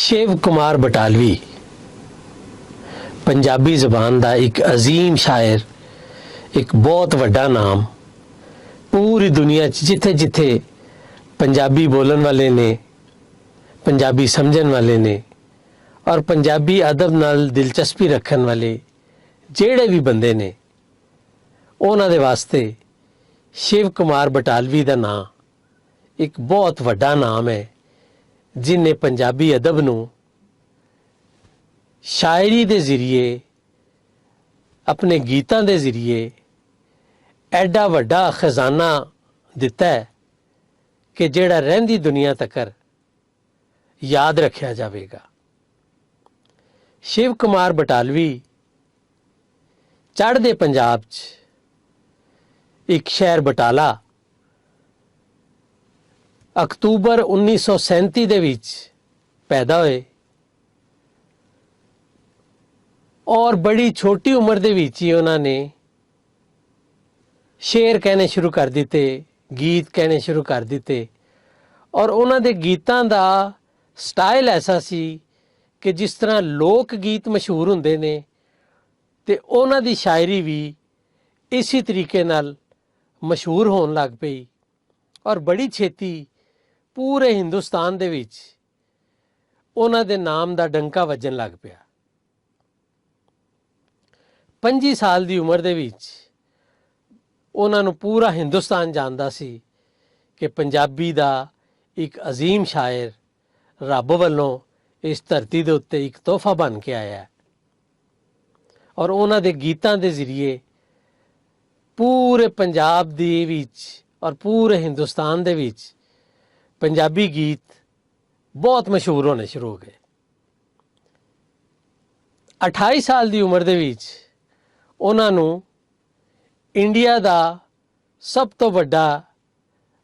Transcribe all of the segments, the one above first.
शिव कुमार बटालवी पंजाबी ज़बान का एक अजीम शायर, एक बहुत वड्डा नाम। पूरी दुनिया जिथे जिथे पंजाबी बोलन वाले ने, पंजाबी समझन वाले ने और पंजाबी अदब नाल दिलचस्पी रखन वाले जेड़े भी बंदे ने, उन्हां दे वास्ते शिव कुमार बटालवी का नाम एक बहुत वड्डा नाम है, जिन्हें पंजाबी अदब नूं शायरी दे जरिए, अपने गीतां दे जरिए एडा वड्डा खजाना दिता है कि जेड़ा रहंदी दुनिया तकर याद रखा जाएगा। शिव कुमार बटालवी चढ़दे पंजाब च एक शहर बटाला अक्तूबर 1937 दे विच पैदा होए और बड़ी छोटी उम्र दे विच ही उन्होंने शेर कहने शुरू कर दिते, गीत कहने शुरू कर दिते और उन्हों दे गीतां दा स्टाइल ऐसा सी कि जिस तरह लोक गीत मशहूर हुंदे ने ते उन्हों दी शायरी भी इसी तरीके नाल मशहूर होन लग पई और बड़ी छेती पूरे हिंदुस्तान दे विच उन्हों दे नाम दा डंका वजन लग पिया। 25 साल दी उम्र दे विच उन्हां नूं पूरा हिंदुस्तान जानदा सी कि पंजाबी दा एक अजीम शायर रब वल्लों इस धरती दे उत्ते एक तोहफा बन के आया और उन्हां दे गीतां दे जरिए पूरे पंजाब दे विच और पूरे हिंदुस्तान दे विच पंजाबी गीत बहुत मशहूर होने शुरू हो गए। 28 साल दी उम्र दे विच उन्हां नूं इंडिया दा सब तो वड्डा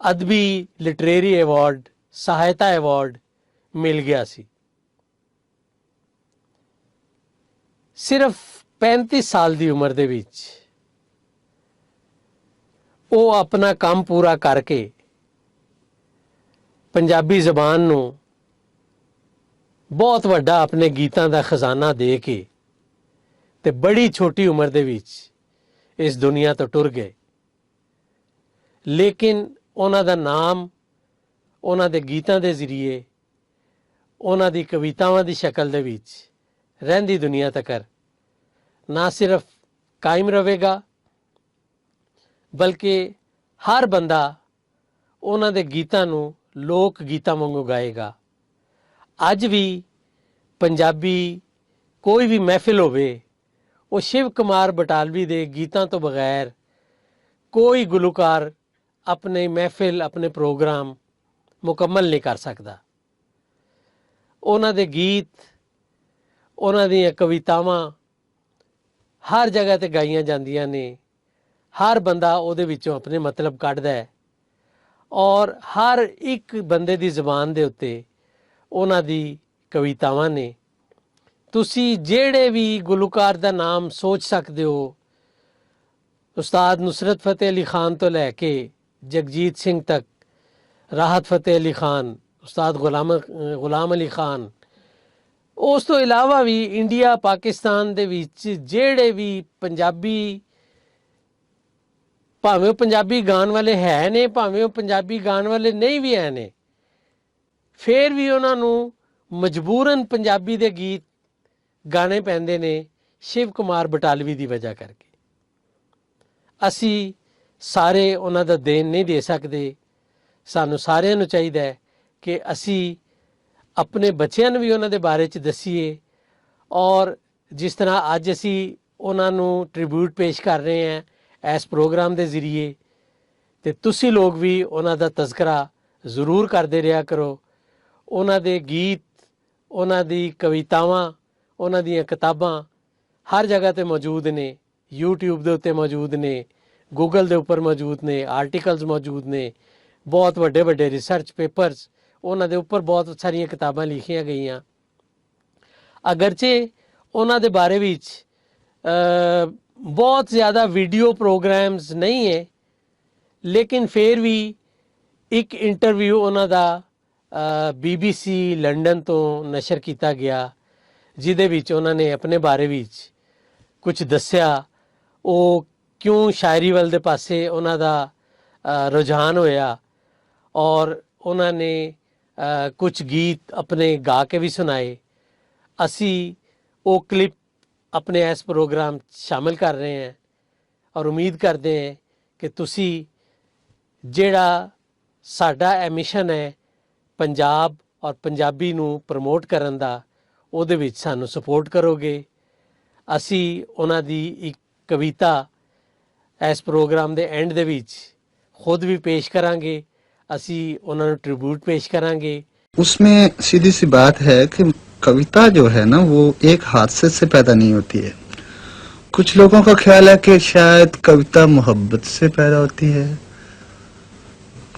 अदबी लिटरेरी अवार्ड, सहायता अवार्ड मिल गया सी। सिर्फ 35 साल दी उम्र दे विच वो अपना काम पूरा करके पंजाबी ज़बान नूं बहुत वड्डा अपने गीतां दा खजाना दे के ते बड़ी छोटी उम्र दे विच इस दुनिया तो टुर गए। लेकिन उन्हां दा नाम उन्हां दे गीतां दे जरिए, उन्हां दी कवितावां दी शक्ल दे विच रहंदी दुनिया तकर ना सिर्फ कायम रहेगा बल्कि हर बंदा उन्हां दे गीतां नूं लोक गीतां वांगू गाएगा। अज भी पंजाबी कोई भी महफिल होवे, वो शिव कुमार बटालवी दे गीतां तो बगैर कोई गुलकार अपने महफिल, अपने प्रोग्राम मुकम्मल नहीं कर सकता। उन्हां दे गीत, उन्हां दीयां कवितावां हर जगह ते गाईयां जांदियां ने, हर बंदा उहदे विचों अपने मतलब कढदा है और हर एक बंदे दी ज़बान दे उत्ते उन्हां दी कवितावां ने। तुसी जेड़े भी गुलकार दा नाम सोच सकते हो, उस्ताद नुसरत फतेह अली खान तो लैके जगजीत सिंह तक, राहत फतेह अली खान, उस्ताद गुलाम अली खान, उस तो इलावा भी इंडिया पाकिस्तान दे विच जेड़े भी पंजाबी, भावें पंजाबी गान वाले है ने, भावें पंजाबी गान वाले नहीं भी है ने, फिर भी उन्हां नूं मजबूरन पंजाबी दे गीत गाने पैंदे ने शिव कुमार बटालवी की वजह करके। असी सारे उन्हां दा देन नहीं दे सकते। सानू सारिਆਂ ਨੂੰ ਚਾਹੀਦਾ है कि असी अपने बच्चों नूं भी उन्हां दे बारे च दसीए और जिस तरह अज असी उन्हां नूं ट्रिब्यूट पेश कर रहे हैं इस प्रोग्राम के जरिए, तो तुसी लोग भी उन्हां दा तज़करा जरूर करते रहा करो। उन्हां दे गीत, उन्हां दी कवितावां, उन्हां दीयां किताबां हर जगह ते मौजूद ने, यूट्यूब दे उत्ते मौजूद ने, गूगल दे उपर मौजूद ने, आर्टिकल्स मौजूद ने, बहुत वड्डे वड्डे रिसर्च पेपर्स उन्हां दे उपर बहुत सारियां किताबां लिखियां गईयां। अगरचे उन्हां दे बारे विच बहुत ज़्यादा वीडियो प्रोग्राम्स नहीं है, लेकिन फिर भी एक इंटरव्यू उन्हां दा BBC ਲੰਡਨ ਤੋਂ ਨਸ਼ਰ ਕੀਤਾ ਗਿਆ, ਜਿਹਦੇ ਵਿੱਚ ਉਹਨਾਂ ਨੇ ਆਪਣੇ ਬਾਰੇ ਵਿੱਚ ਕੁਝ ਦੱਸਿਆ। ਉਹ ਕਿਉਂ ਸ਼ਾਇਰੀ ਵੱਲ ਦੇ ਪਾਸੇ ਉਹਨਾਂ ਦਾ ਰੁਝਾਨ ਹੋਇਆ, ਔਰ ਉਹਨਾਂ ਨੇ ਕੁਝ ਗੀਤ ਆਪਣੇ ਗਾ ਕੇ ਵੀ ਸੁਣਾਏ। ਅਸੀਂ ਉਹ ਕਲਿੱਪ ਆਪਣੇ ਇਸ ਪ੍ਰੋਗਰਾਮ 'ਚ ਸ਼ਾਮਿਲ ਕਰ ਰਹੇ ਹਾਂ, ਔਰ ਉਮੀਦ ਕਰਦੇ ਹਾਂ ਕਿ ਤੁਸੀਂ ਜਿਹੜਾ ਸਾਡਾ ਇਹ ਮਿਸ਼ਨ ਹੈ ਪੰਜਾਬ ਔਰ ਪੰਜਾਬੀ ਨੂੰ ਪ੍ਰਮੋਟ ਕਰਨ ਦਾ, ਉਹਦੇ ਵਿੱਚ ਸਾਨੂੰ ਸਪੋਰਟ ਕਰੋਗੇ। ਅਸੀਂ ਉਹਨਾਂ ਦੀ ਇੱਕ ਕਵਿਤਾ ਇਸ ਪ੍ਰੋਗਰਾਮ ਦੇ ਐਂਡ ਦੇ ਵਿੱਚ ਖੁਦ ਵੀ ਪੇਸ਼ ਕਰਾਂਗੇ। ਅਸੀਂ ਉਹਨਾਂ ਨੂੰ ट्रिब्यूट पेश करेंगे। उसमें सीधी सी बात है कि कविता जो है ना वो एक हादसे से पैदा नहीं होती है। कुछ लोगों का ख्याल है कि शायद कविता मोहब्बत से पैदा होती है,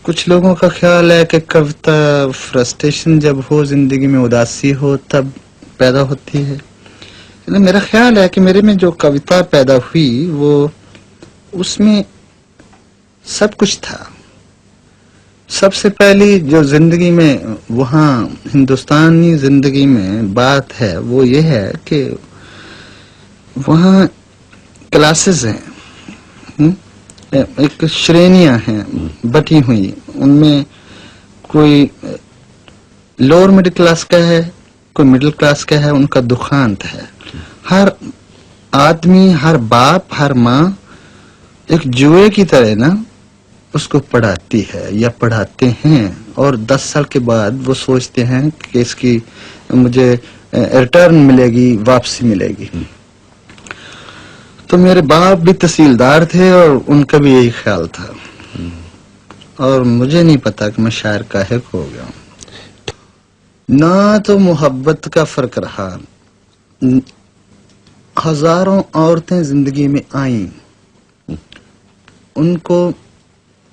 कुछ लोगों का ख्याल है कि कविता फ्रस्ट्रेशन जब हो, जिंदगी में उदासी हो तब पैदा होती है। तो मेरा ख्याल है कि मेरे में जो कविता पैदा हुई वो उसमें सब कुछ था। सबसे पहली जो जिंदगी में वहाँ हिंदुस्तानी जिंदगी में बात है वो ये है कि वहाँ क्लासेस हैं, एक श्रेणियां हैं बटी हुई। उनमें कोई लोअर मिडिल क्लास का है, कोई मिडिल क्लास का है, उनका दुखांत है। हर आदमी, हर बाप, हर माँ एक जुए की तरह ना उसको पढ़ाती है या पढ़ाते हैं, और 10 साल के बाद वो सोचते हैं कि इसकी मुझे रिटर्न मिलेगी, वापसी मिलेगी। तो मेरे बाप भी तहसीलदार थे और उनका भी यही ख्याल था, और मुझे नहीं पता कि मैं शायर काहे को हो गया। ना तो मोहब्बत का फर्क रहा, हजारों औरतें जिंदगी में आईं, उनको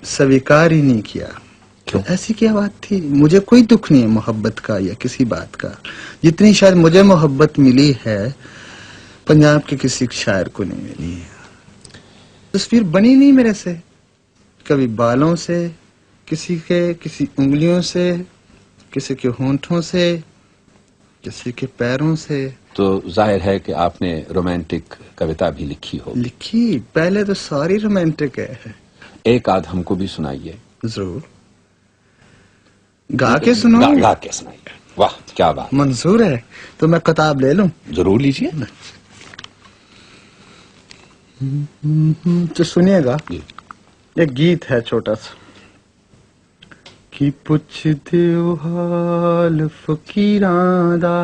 स्वीकार ही नहीं किया। क्यों? ऐसी क्या बात थी? मुझे कोई दुख नहीं है मोहब्बत का या किसी बात का, जितनी शायद मुझे मोहब्बत मिली है पंजाब के किसी शायर को नहीं मिली है। तस्वीर बनी नहीं मेरे से, कभी बालों से, किसी के किसी उंगलियों से, किसी के होंठों से, किसी के पैरों से। तो जाहिर है कि आपने रोमांटिक कविता भी लिखी हो। लिखी, पहले तो सारी रोमांटिक है। एक आध हमको भी सुनाइए। जरूर, गा के सुनो। गा के सुनाइए। वाह क्या बात। मंजूर है, तो मैं किताब ले लूं? जरूर लीजिए। तो सुनिएगा, एक गीत है छोटा सा। कि पुछदे ओ हाल फकीरां दा,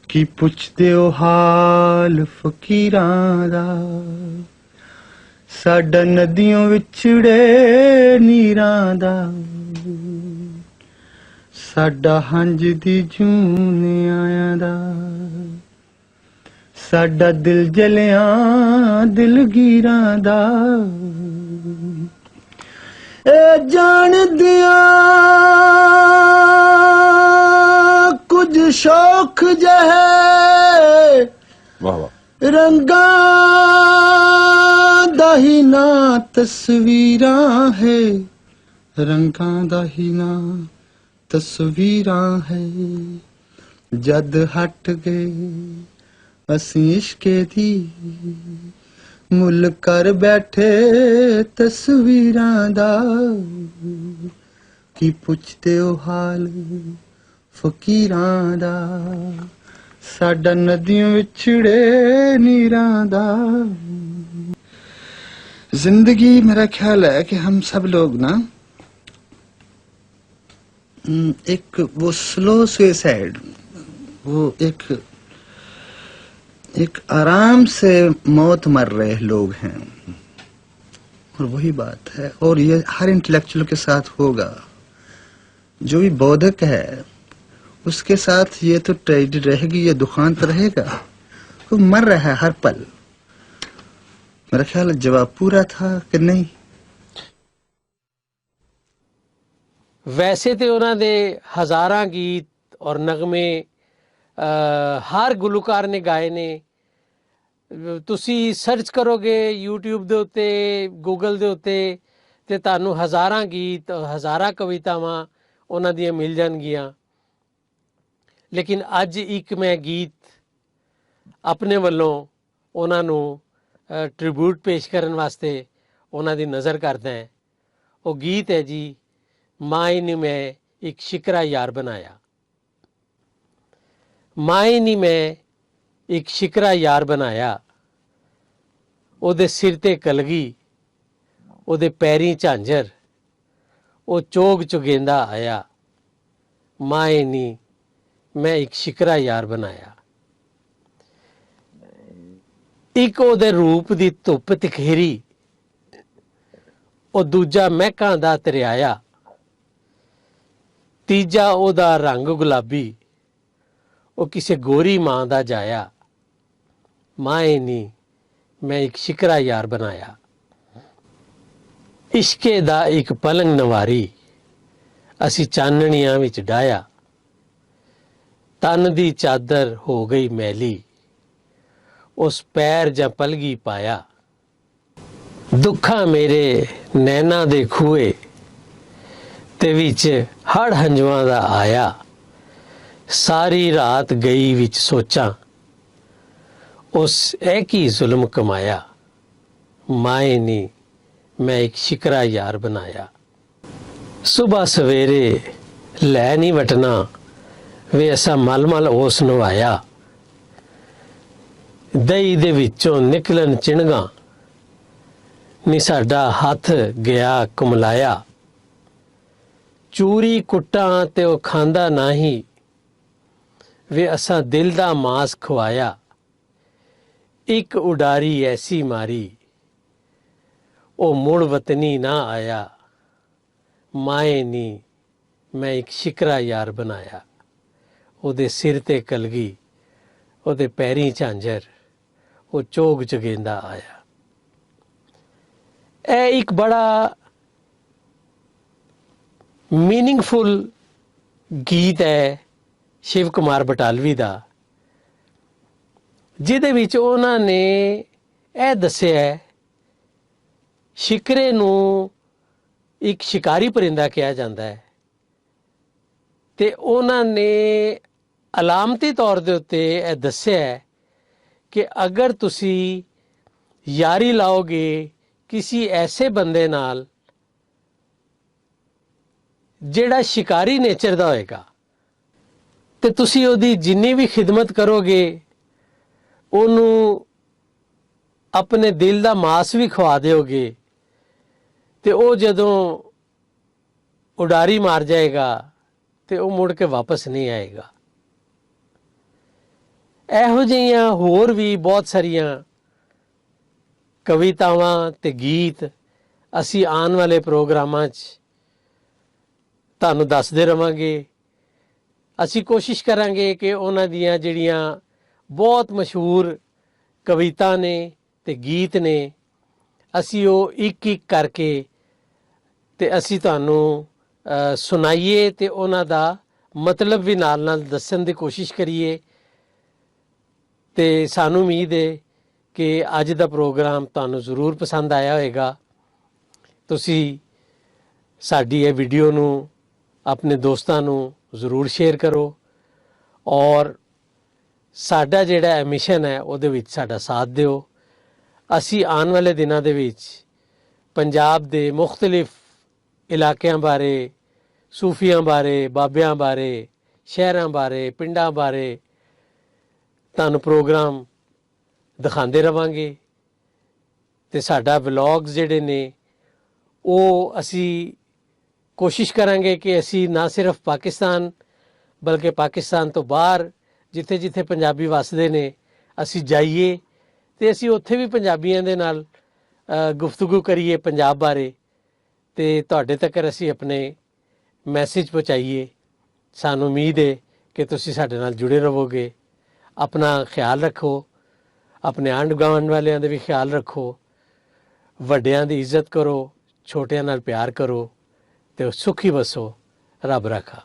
कि पुछदे ओ हाल फकीरां दा, साडा नदियों विछड़े नीरां दा, साडा हंज दी जून आया दा, साडा दिल जलिया दिलगीरां दा। ए जान दिया कुछ शौक जहे, वाह वाह। रंगा दा ही ना तस्वीरां है, रंगा दा ही ना तस्वीरां है। जद हट गए असी इश्के दी, मुल कर बैठे तस्वीरां दा। की पुछदे ओ हाल फकीरां दा, साडा नदियों विछड़े नीरां दा। जिंदगी, मेरा ख्याल है कि हम सब लोग ना एक वो स्लो सुसाइड, वो एक आराम से मौत मर रहे लोग हैं, और वही बात है। और ये हर इंटेलेक्चुअल के साथ होगा, जो भी बौद्धिक है उसके साथ ये तो ट्रेजेडी रहेगी, ये दुखांत रहेगा। वो मर रहा है हर पल। मेरा ख्याल जवाब पूरा था कि नहीं? ਵੈਸੇ ਤੇ ਉਹਨਾਂ ਦੇ ਹਜ਼ਾਰਾਂ ਗੀਤ ਔਰ ਨਗਮੇ ਹਰ ਗੁਲੂਕਾਰ ਨੇ ਗਾਏ ਨੇ, ਤੁਸੀਂ ਸਰਚ ਕਰੋਗੇ YouTube ਦੇ ਉੱਤੇ, Google ਦੇ ਉੱਤੇ, ਤੇ ਤੁਹਾਨੂੰ ਹਜ਼ਾਰਾਂ ਗੀਤ, ਹਜ਼ਾਰਾਂ ਕਵਿਤਾਵਾਂ ਉਹਨਾਂ ਦੀਆਂ ਮਿਲ ਜਾਣਗੀਆਂ। ਲੇਕਿਨ ਅੱਜ ਇੱਕ ਮੈਂ ਗੀਤ ਆਪਣੇ ਵੱਲੋਂ ਉਹਨਾਂ ਨੂੰ ਟ੍ਰਿਬਿਊਟ ਪੇਸ਼ ਕਰਨ ਵਾਸਤੇ ਉਹਨਾਂ ਦੀ ਨਜ਼ਰ ਕਰਦਾ ਹੈ। ਉਹ ਗੀਤ ਹੈ ਜੀ, ਮਾਏ ਨੀ ਮੈਂ ਇੱਕ ਸ਼ਿਕਰਾ ਯਾਰ ਬਣਾਇਆ। ਮਾਏ ਨੀ ਮੈਂ ਇੱਕ ਸ਼ਿਕਰਾ ਯਾਰ ਬਣਾਇਆ, ਉਹਦੇ ਸਿਰ ਤੇ ਕਲਗੀ, ਉਹਦੇ ਪੈਰੀਂ ਝਾਂਜਰ, ਉਹ ਚੋਗ ਚੁਗੇਂਦਾ ਆਇਆ। ਮਾਏ ਨੀ ਮੈਂ ਇੱਕ ਸ਼ਿਕਰਾ ਯਾਰ ਬਣਾਇਆ। ਇੱਕ ਉਹਦੇ ਰੂਪ ਦੀ ਧੁੱਪ ਤਿਖੇਰੀ, ਉਹ ਦੂਜਾ ਮਹਿਕਾਂ ਦਾ ਤਰਿਆਇਆ, ਤੀਜਾ ਉਹਦਾ ਰੰਗ ਗੁਲਾਬੀ, ਉਹ ਕਿਸੇ ਗੋਰੀ ਮਾਂ ਦਾ ਜਾਇਆ। ਮਾਏ ਨੀ ਮੈਂ ਇੱਕ ਸ਼ਿਕਰਾ ਯਾਰ ਬਣਾਇਆ। ਇਸ਼ਕੇ ਦਾ ਇੱਕ ਪਲੰਗ ਨਵਾਰੀ, ਅਸੀਂ ਚਾਨਣੀਆਂ ਵਿੱਚ ਡਾਇਆ। ਤਨ ਦੀ ਚਾਦਰ ਹੋ ਗਈ ਮੈਲੀ, ਉਸ ਪੈਰ ਜਾਂ ਪਲਗੀ ਪਾਇਆ। ਦੁੱਖਾਂ ਮੇਰੇ ਨੈਣਾ ਦੇ ਖੂਏ, ਤੇ ਵਿੱਚ ਹੜ ਹੰਝੂਆਂ ਦਾ ਆਇਆ। ਸਾਰੀ ਰਾਤ ਗਈ ਵਿੱਚ ਸੋਚਾਂ, ਉਸ ਇਹ ਕੀ ਜ਼ੁਲਮ ਕਮਾਇਆ। ਮਾਏ ਨੀ ਮੈਂ ਇੱਕ ਸ਼ਿਕਰਾ ਯਾਰ ਬਣਾਇਆ। ਸੁਬਹ ਸਵੇਰੇ ਲੈ ਨਹੀਂ ਵਟਣਾ, ਵੇ ਅਸਾਂ ਮਲ ਮਲ ਉਸ ਨਵਾਇਆ। ਦਹੀਂ ਦੇ ਵਿੱਚੋਂ ਨਿਕਲਣ ਚਿਣਗਾਂ, ਨੀ ਸਾਡਾ ਹੱਥ ਗਿਆ ਕੁਮਲਾਇਆ। ਚੂਰੀ ਕੁੱਟਾਂ ਤੇ ਉਹ ਖਾਂਦਾ ਨਹੀਂ, ਵੇ ਅਸਾਂ ਦਿਲ ਦਾ ਮਾਸ ਖਵਾਇਆ। ਇੱਕ ਉਡਾਰੀ ਐਸੀ ਮਾਰੀ, ਉਹ ਮੁੜ ਵਤਨੀ ਨਾ ਆਇਆ। ਮਾਏ ਨੀ ਮੈਂ ਇੱਕ ਸ਼ਿਕਰਾ ਯਾਰ ਬਣਾਇਆ, ਉਹਦੇ ਸਿਰ ਤੇ ਕਲਗੀ, ਉਹਦੇ ਪੈਰੀਂ ਝਾਂਜਰ, ਉਹ ਚੋਗ ਚੁਗੇਂਦਾ ਆਇਆ। ਇਹ ਇੱਕ ਬੜਾ ਮੀਨਿੰਗਫੁਲ ਗੀਤ ਹੈ ਸ਼ਿਵ ਕੁਮਾਰ ਬਟਾਲਵੀ ਦਾ, ਜਿਹਦੇ ਵਿੱਚ ਉਹਨਾਂ ਨੇ ਇਹ ਦੱਸਿਆ ਹੈ, ਸ਼ਿਕਰੇ ਨੂੰ ਇੱਕ ਸ਼ਿਕਾਰੀ ਪਰਿੰਦਾ ਕਿਹਾ ਜਾਂਦਾ ਹੈ, ਤੇ ਉਹਨਾਂ ਨੇ ਅਲਾਮਤੀ ਤੌਰ ਦੇ ਉੱਤੇ ਇਹ ਦੱਸਿਆ ਹੈ ਕਿ ਅਗਰ ਤੁਸੀਂ ਯਾਰੀ ਲਾਓਗੇ ਕਿਸੇ ਐਸੇ ਬੰਦੇ ਨਾਲ ਜਿਹੜਾ ਸ਼ਿਕਾਰੀ ਨੇਚਰ ਦਾ ਹੋਏਗਾ, ਤੇ ਤੁਸੀਂ ਉਹਦੀ ਜਿੰਨੀ ਵੀ ਖਿਦਮਤ ਕਰੋਗੇ, ਉਹਨੂੰ ਆਪਣੇ ਦਿਲ ਦਾ ਮਾਸ ਵੀ ਖਵਾ ਦਿਓਗੇ, ਤੇ ਉਹ ਜਦੋਂ ਉਡਾਰੀ ਮਾਰ ਜਾਏਗਾ ਤੇ ਉਹ ਮੁੜ ਕੇ ਵਾਪਸ ਨਹੀਂ ਆਏਗਾ। ਇਹੋ ਜਿਹੀਆਂ ਹੋਰ ਵੀ ਬਹੁਤ ਸਾਰੀਆਂ ਕਵਿਤਾਵਾਂ ਤੇ ਗੀਤ ਅਸੀਂ ਆਉਣ ਵਾਲੇ ਪ੍ਰੋਗਰਾਮਾਂ 'ਚ ਤੁਹਾਨੂੰ ਦੱਸਦੇ ਰਵਾਂਗੇ। ਅਸੀਂ ਕੋਸ਼ਿਸ਼ ਕਰਾਂਗੇ ਕਿ ਉਹਨਾਂ ਦੀਆਂ ਜਿਹੜੀਆਂ ਬਹੁਤ ਮਸ਼ਹੂਰ ਕਵਿਤਾ ਨੇ ਤੇ ਗੀਤ ਨੇ, ਅਸੀਂ ਉਹ ਇੱਕ ਇੱਕ ਕਰਕੇ ਤੇ ਅਸੀਂ ਤੁਹਾਨੂੰ ਸੁਣਾਈਏ, ਤੇ ਉਹਨਾਂ ਦਾ ਮਤਲਬ ਵੀ ਨਾਲ ਨਾਲ ਦੱਸਣ ਦੀ ਕੋਸ਼ਿਸ਼ ਕਰੀਏ। ਤੇ ਸਾਨੂੰ ਉਮੀਦ ਹੈ ਕਿ ਅੱਜ ਦਾ ਪ੍ਰੋਗਰਾਮ ਤੁਹਾਨੂੰ ਜ਼ਰੂਰ ਪਸੰਦ ਆਇਆ ਹੋਵੇਗਾ। ਤੁਸੀਂ ਸਾਡੀ ਇਹ ਵੀਡੀਓ ਨੂੰ ਆਪਣੇ ਦੋਸਤਾਂ ਨੂੰ ਜ਼ਰੂਰ ਸ਼ੇਅਰ ਕਰੋ, ਔਰ ਸਾਡਾ ਜਿਹੜਾ ਮਿਸ਼ਨ ਹੈ ਉਹਦੇ ਵਿੱਚ ਸਾਡਾ ਸਾਥ ਦਿਓ। ਅਸੀਂ ਆਉਣ ਵਾਲੇ ਦਿਨਾਂ ਦੇ ਵਿੱਚ ਪੰਜਾਬ ਦੇ ਮੁਖਤਲਿਫ ਇਲਾਕਿਆਂ ਬਾਰੇ, ਸੂਫੀਆਂ ਬਾਰੇ, ਬਾਬਿਆਂ ਬਾਰੇ, ਸ਼ਹਿਰਾਂ ਬਾਰੇ, ਪਿੰਡਾਂ ਬਾਰੇ ਤੁਹਾਨੂੰ ਪ੍ਰੋਗਰਾਮ ਦਿਖਾਉਂਦੇ ਰਵਾਂਗੇ। ਤੇ ਸਾਡਾ ਵਲੌਗਸ ਜਿਹੜੇ ਨੇ ਉਹ ਅਸੀਂ ਕੋਸ਼ਿਸ਼ ਕਰਾਂਗੇ ਕਿ ਅਸੀਂ ਨਾ ਸਿਰਫ ਪਾਕਿਸਤਾਨ ਬਲਕਿ ਪਾਕਿਸਤਾਨ ਤੋਂ ਬਾਹਰ ਜਿੱਥੇ ਜਿੱਥੇ ਪੰਜਾਬੀ ਵੱਸਦੇ ਨੇ ਅਸੀਂ ਜਾਈਏ, ਤੇ ਅਸੀਂ ਉੱਥੇ ਵੀ ਪੰਜਾਬੀਆਂ ਦੇ ਨਾਲ ਗੁਫ਼ਤਗੂ ਕਰੀਏ ਪੰਜਾਬ ਬਾਰੇ, ਤੇ ਤੁਹਾਡੇ ਤੱਕ ਅਸੀਂ ਆਪਣੇ ਮੈਸੇਜ ਪਹੁੰਚਾਈਏ। ਸਾਨੂੰ ਉਮੀਦ ਹੈ ਕਿ ਤੁਸੀਂ ਸਾਡੇ ਨਾਲ ਜੁੜੇ ਰਹੋਗੇ। ਆਪਣਾ ਖਿਆਲ ਰੱਖੋ, ਆਪਣੇ ਆਂਢ ਗੁਆਂਢ ਵਾਲਿਆਂ ਦਾ ਵੀ ਖਿਆਲ ਰੱਖੋ, ਵੱਡਿਆਂ ਦੀ ਇੱਜ਼ਤ ਕਰੋ, ਛੋਟਿਆਂ ਨਾਲ ਪਿਆਰ ਕਰੋ, ਤੇ ਸੁਖੀ ਵਸੋ। ਰੱਬ ਰਾਖਾ।